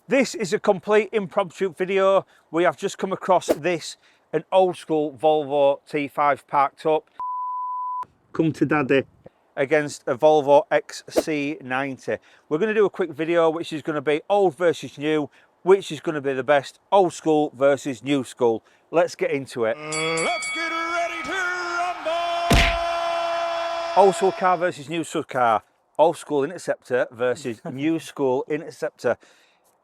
This is a complete impromptu video. We have just come across this, an old school Volvo T5 parked up. Come to daddy. Against a Volvo XC90. We're going to do a quick video which is going to be old versus new, which is going to be the best, old school versus new school. Let's get into it. Let's get ready to rumble! Old school car versus new school car. Old school Interceptor versus new school Interceptor.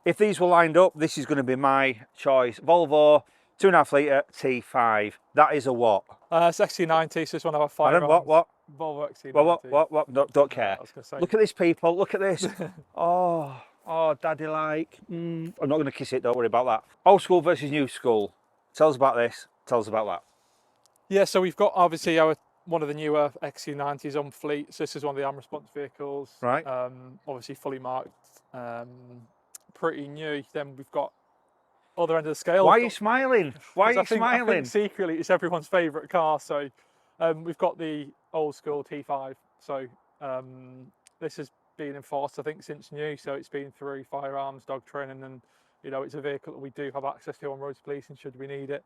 If these were lined up, this is going to be my choice. Volvo 2.5 litre T5. That is a what? It's XC90, so it's one of our firearms. What? Volvo XC90. What? No, don't care. I was gonna say. Look at this, people. Look at this. Oh, daddy like. I'm not going to kiss it. Don't worry about that. Old school versus new school. Tell us about this. Tell us about that. Yeah, so we've got obviously one of the newer XC90s on fleet. So this is one of the arm response vehicles. Right. Obviously fully marked, pretty new. Then we've got other end of the scale. Why are you smiling? Why are you smiling? I think secretly it's everyone's favourite car. So we've got the old school T5. So this has been enforced, I think, since new. So it's been through firearms, dog training, and it's a vehicle that we do have access to on roads policing should we need it.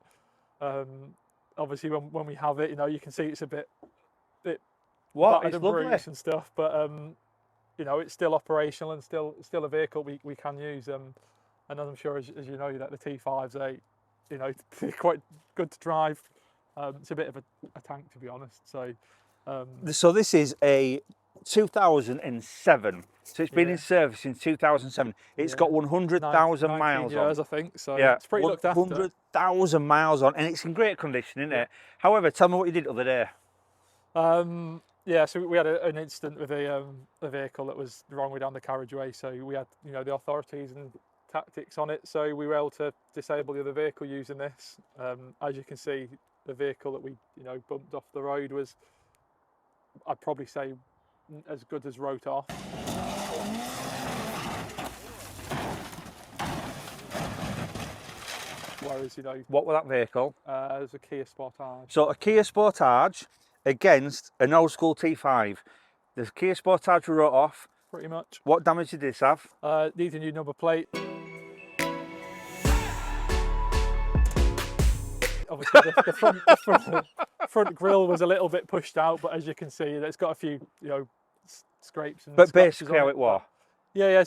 Obviously, when we have it, you can see it's a bit what? battered It's and lovely. bruised and stuff, but it's still operational and still a vehicle we can use. And as I'm sure as you know, that the T5s they're quite good to drive. It's a bit of a tank, to be honest. So this is a 2007. So it's been in service since 2007. It's got 100,000 miles on. years, I think. So Yeah, it's pretty looked after. 100,000 miles on, and it's in great condition, isn't it? However, tell me what you did the other day. Yeah, so we had an incident with a vehicle that was the wrong way down the carriageway. So we had the authorities and tactics on it. So we were able to disable the other vehicle using this. As you can see, the vehicle that we bumped off the road was, I'd probably say, as good as wrote off. Whereas What was that vehicle? it was a Kia Sportage. So a Kia Sportage against an old school T5. The Kia Sportage we wrote off. Pretty much. What damage did this have? Needs a new number plate. Obviously, the front grille was a little bit pushed out, but as you can see, it's got a few, scrapes and. But scratches basically, on how it. it was. Yeah,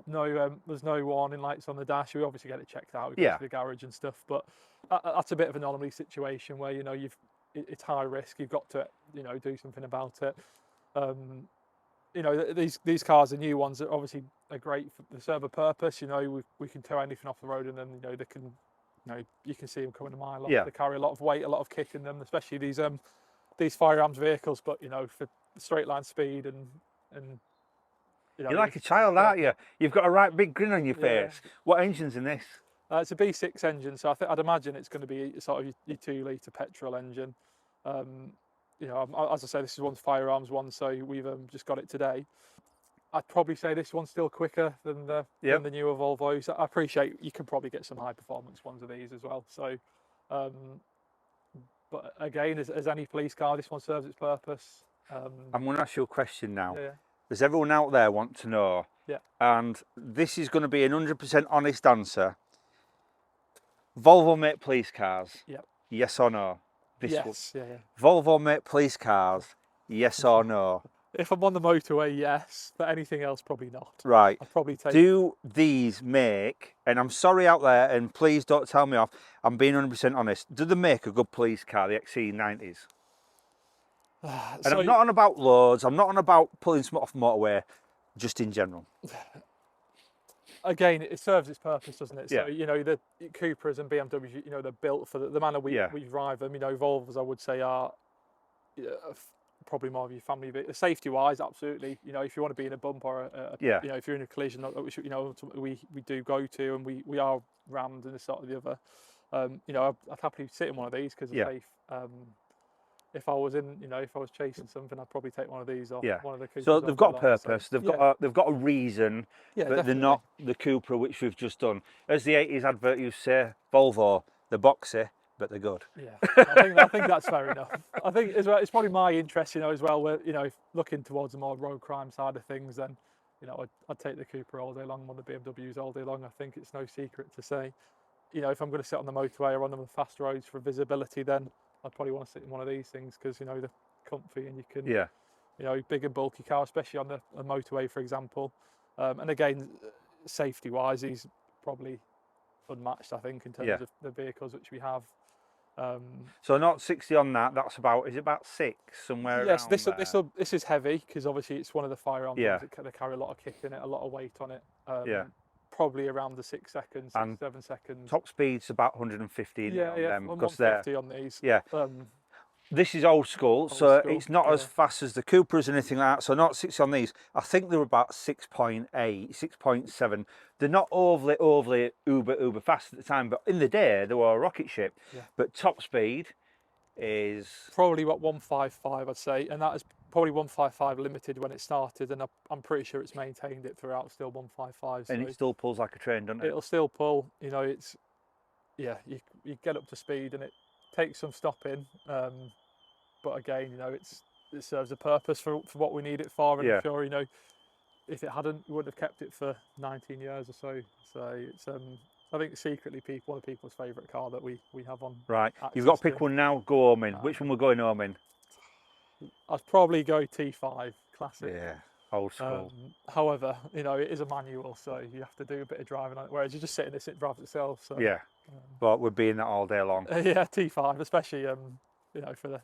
there's no warning lights on the dash. We obviously get it checked out. We go to the garage and stuff, but that's a bit of an anomaly situation where it's high risk. You've got to do something about it. These cars are new ones that obviously are great they serve a purpose. We can tow anything off the road, and then they can. You can see them coming a mile off. Yeah. They carry a lot of weight, a lot of kick in them, especially these firearms vehicles. But for straight line speed and You're like a child, aren't you? You've got a right big grin on your face. What engine's in this? It's a B6 engine, so I'd imagine it's going to be sort of your 2 litre petrol engine. As I say, this is one's firearms one, so we've just got it today. I'd probably say this one's still quicker than the newer Volvos. I appreciate you can probably get some high performance ones of these as well. So, but again, as any police car, this one serves its purpose. I'm going to ask you a question now. Yeah. Does everyone out there want to know? Yeah. And this is going to be an 100% honest answer. Volvo make police cars? Yep. Yes or no? Yes. Yeah. Volvo make police cars? Yes or no? If I'm on the motorway, yes, but anything else, probably not. Right. I'd probably take. Do these make, and I'm sorry out there, and please don't tell me off, I'm being 100% honest, do they make a good police car, the XC90s? And I'm not on about loads, I'm not on about pulling some off the motorway, just in general. Again, it serves its purpose, doesn't it? Yeah. So, the Cupras and BMWs, they're built for the manner we drive them. Volvos, I would say, are probably more of your family vehicle. Safety-wise, absolutely. If you want to be in a bump or if you're in a collision, which we do go to, and we are rammed and this sort of the other. I'd happily sit in one of these because it's safe. If I was chasing something, I'd probably take one of these off. Yeah. One of the Cupras So they've got a purpose. So, they've got a reason. Yeah, but definitely. they're not the Cupra which we've just done. As the 80s advert used to say, Volvo, they're boxy, but they're good. Yeah, I think that's fair enough. I think as well, it's probably my interest, as well. Where looking towards the more road crime side of things, then you know, I'd take the Cooper all day long, one of the BMWs all day long. I think it's no secret to say, you know, if I'm going to sit on the motorway or on the fast roads for visibility, then I'd probably want to sit in one of these things because, you know, they're comfy and you can, you know, big and bulky car, especially on the motorway, for example. And again, safety-wise, he's probably unmatched, I think, in terms of the vehicles which we have. So not 60 on that. That's about, is it about 6 somewhere? Yes, around this is heavy because obviously it's one of the firearms. Yeah. They carry a lot of kick in it, a lot of weight on it. Yeah. Probably around the 6 seconds, 7 seconds. Top speed's about 115. Yeah, on them, 150 on these. Yeah. This is old school, so it's not as fast as the Coopers or anything like that. So not 60 on these. I think they're about 6.8, 6.7. They're not overly uber fast at the time, but in the day they were a rocket ship. Yeah. But top speed is probably what 155, I'd say, and that is probably 155 limited when it started, and I'm pretty sure it's maintained it throughout, still 155. And so it still pulls like a train, doesn't it? It'll still pull. You know, it's you get up to speed and it takes some stopping, but again, you know, it serves a purpose for what we need it for, and I'm sure, you know, if it hadn't, we wouldn't have kept it for 19 years or so. So it's I think secretly one of people's favourite car that we have on. Right, you've got to pick one now. Go home in. Which one we're going home in? I'd probably go T5 classic. Yeah, old school. However, you know, it is a manual, so you have to do a bit of driving on it. Whereas you just sit in it drives itself. So yeah, but we'll be in that all day long. Yeah, T5, especially you know, for the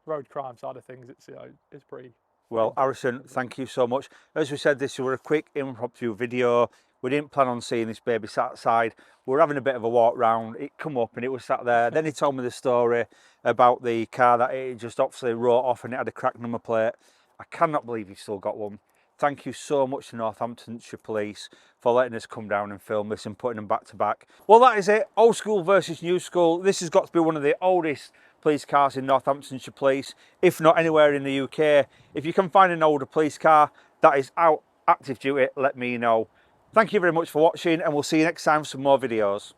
road crime side of things, it's, you know, it's pretty. Well, Harrison, thank you so much. As we said, this was a quick impromptu video. We didn't plan on seeing this baby sat outside. We were having a bit of a walk round. It come up and it was sat there. Then he told me the story about the car that it just obviously wrote off and it had a cracked number plate. I cannot believe he's still got one. Thank you so much to Northamptonshire Police for letting us come down and film this and putting them back to back. Well, that is it. Old school versus new school. This has got to be one of the oldest police cars in Northamptonshire Police, if not anywhere in the UK. If you can find an older police car that is out active duty, let me know. Thank you very much for watching, and we'll see you next time for some more videos.